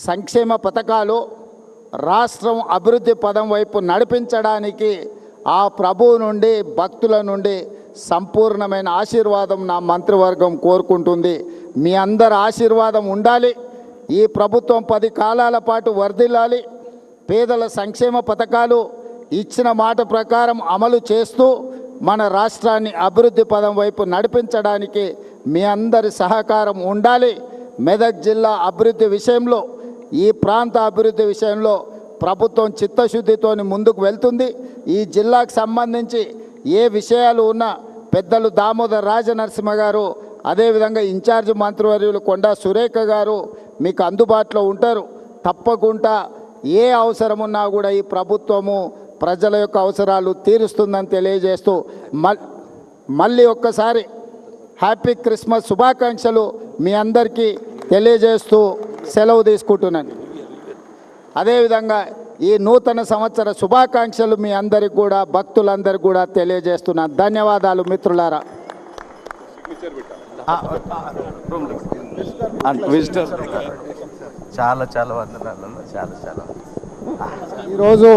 సంక్షేమ పథకాలు రాష్ట్రం అభివృద్ధి పదం వైపు నడిపించడానికి ఆ ప్రభువు నుండి భక్తుల నుండి సంపూర్ణమైన ఆశీర్వాదం నా మంత్రివర్గం కోరుకుంటుంది. మీ అందరి ఆశీర్వాదం ఉండాలి. ఈ ప్రభుత్వం 10 కాలాల పాటు వర్ధిల్లాలి. పేదల సంక్షేమ పథకాలు ఇచ్చిన మాట ప్రకారం అమలు చేస్తూ మన రాష్ట్రాన్ని అభివృద్ధి పదం వైపు నడిపించడానికి మీ అందరి సహకారం ఉండాలి. మెదక్ జిల్లా అభివృద్ధి విషయంలో, ఈ ప్రాంత అభివృద్ధి విషయంలో ప్రభుత్వం చిత్తశుద్ధితోని ముందుకు వెళ్తుంది. ఈ జిల్లాకు సంబంధించి ఏ విషయాలు ఉన్నా పెద్దలు దామోదర్ రాజనరసింహ గారు, అదేవిధంగా ఇన్ఛార్జ్ మంత్రివర్యులు కొండా సురేఖ గారు మీకు అందుబాటులో ఉంటారు. తప్పకుండా ఏ అవసరం ఉన్నా కూడా ఈ ప్రభుత్వము ప్రజల యొక్క అవసరాలు తీరుస్తుందని తెలియజేస్తూ మళ్ళీ ఒక్కసారి హ్యాపీ క్రిస్మస్ శుభాకాంక్షలు మీ అందరికీ తెలియజేస్తూ సెలవు తీసుకుంటున్నాను. అదేవిధంగా ఈ నూతన సంవత్సర శుభాకాంక్షలు మీ అందరికి కూడా, భక్తులందరికీ కూడా తెలియజేస్తున్నాను. ధన్యవాదాలు మిత్రులారా. చాలా చాలా వందనాలు. చాలా ఈరోజు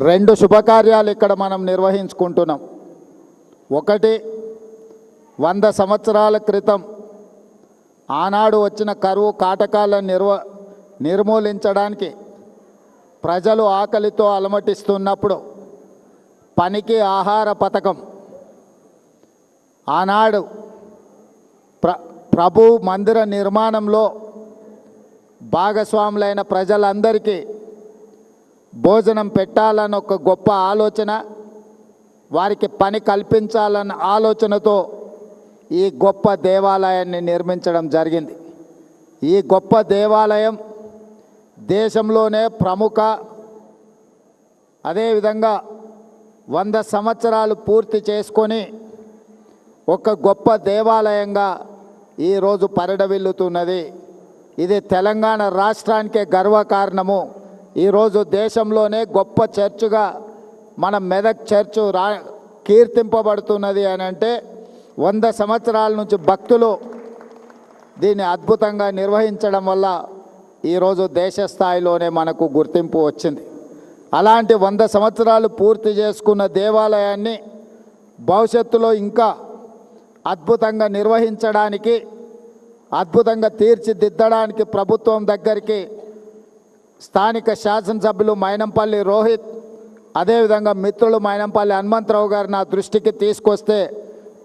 2 శుభకార్యాలు ఇక్కడ మనం నిర్వహించుకుంటున్నాం. ఒకటి, 100 సంవత్సరాల క్రితం ఆనాడు వచ్చిన కరువు కాటకాలను నిర్మూలించడానికి ప్రజలు ఆకలితో అలమటిస్తున్నప్పుడు పనికి ఆహార పథకం ఆనాడు ప్రభు మందిర నిర్మాణంలో భాగస్వాములైన ప్రజలందరికీ భోజనం పెట్టాలన్న ఒక గొప్ప ఆలోచన, వారికి పని కల్పించాలన్న ఆలోచనతో ఈ గొప్ప దేవాలయాన్ని నిర్మించడం జరిగింది. ఈ గొప్ప దేవాలయం దేశంలోనే ప్రముఖ, అదేవిధంగా 100 సంవత్సరాలు పూర్తి చేసుకొని ఒక గొప్ప దేవాలయంగా ఈరోజు పరిడవిల్లుతున్నది. ఇది తెలంగాణ రాష్ట్రానికే గర్వకారణము. ఈరోజు దేశంలోనే గొప్ప చర్చుగా మన మెదక్ చర్చు కీర్తింపబడుతున్నది అని అంటే 100 సంవత్సరాల నుంచి భక్తులు దీన్ని అద్భుతంగా నిర్వహించడం వల్ల ఈరోజు దేశ స్థాయిలోనే మనకు గుర్తింపు వచ్చింది. అలాంటి 100 సంవత్సరాలు పూర్తి చేసుకున్న దేవాలయాన్ని భవిష్యత్తులో ఇంకా అద్భుతంగా నిర్వహించడానికి, అద్భుతంగా తీర్చిదిద్దడానికి ప్రభుత్వం దగ్గరికి స్థానిక శాసనసభ్యులు మైనంపల్లి రోహిత్, అదేవిధంగా మిత్రులు మైనంపల్లి హనుమంతరావు గారు నా దృష్టికి తీసుకొస్తే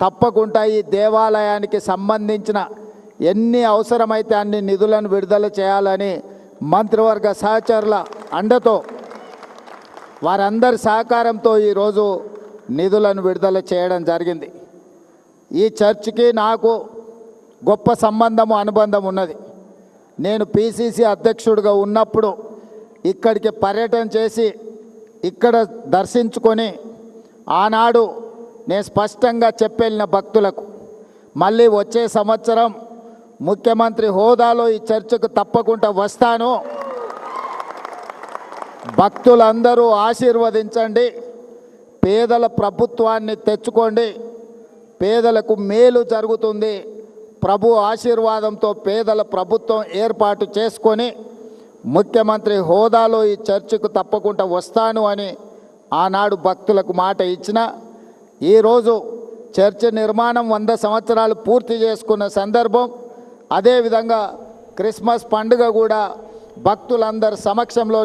తప్పకుండా ఈ దేవాలయానికి సంబంధించిన ఎన్ని అవసరమైతే అన్ని నిధులను విడుదల చేయాలని మంత్రివర్గ సహచరుల అండతో, వారందరి సహకారంతో ఈరోజు నిధులను విడుదల చేయడం జరిగింది. ఈ చర్చికి నాకు గొప్ప సంబంధము, అనుబంధం ఉన్నది. నేను పిసిసి అధ్యక్షుడిగా ఉన్నప్పుడు ఇక్కడికి పర్యటన చేసి ఇక్కడ దర్శించుకొని ఆనాడు నేను స్పష్టంగా చెప్పెళ్ళిన భక్తులకు, మళ్ళీ వచ్చే సంవత్సరం ముఖ్యమంత్రి హోదాలో ఈ చర్చకు తప్పకుండా వస్తాను, భక్తులందరూ ఆశీర్వదించండి, పేదల ప్రభుత్వాన్ని తెచ్చుకోండి, పేదలకు మేలు జరుగుతుంది, ప్రభు ఆశీర్వాదంతో పేదల ప్రభుత్వం ఏర్పాటు చేసుకొని ముఖ్యమంత్రి హోదాలో ఈ చర్చకు తప్పకుండా వస్తాను అని ఆనాడు భక్తులకు మాట ఇచ్చిన. ఈరోజు చర్చ్ నిర్మాణం 100 సంవత్సరాలు పూర్తి చేసుకున్న సందర్భం, అదేవిధంగా క్రిస్మస్ పండుగ కూడా భక్తులందరి సమక్షంలో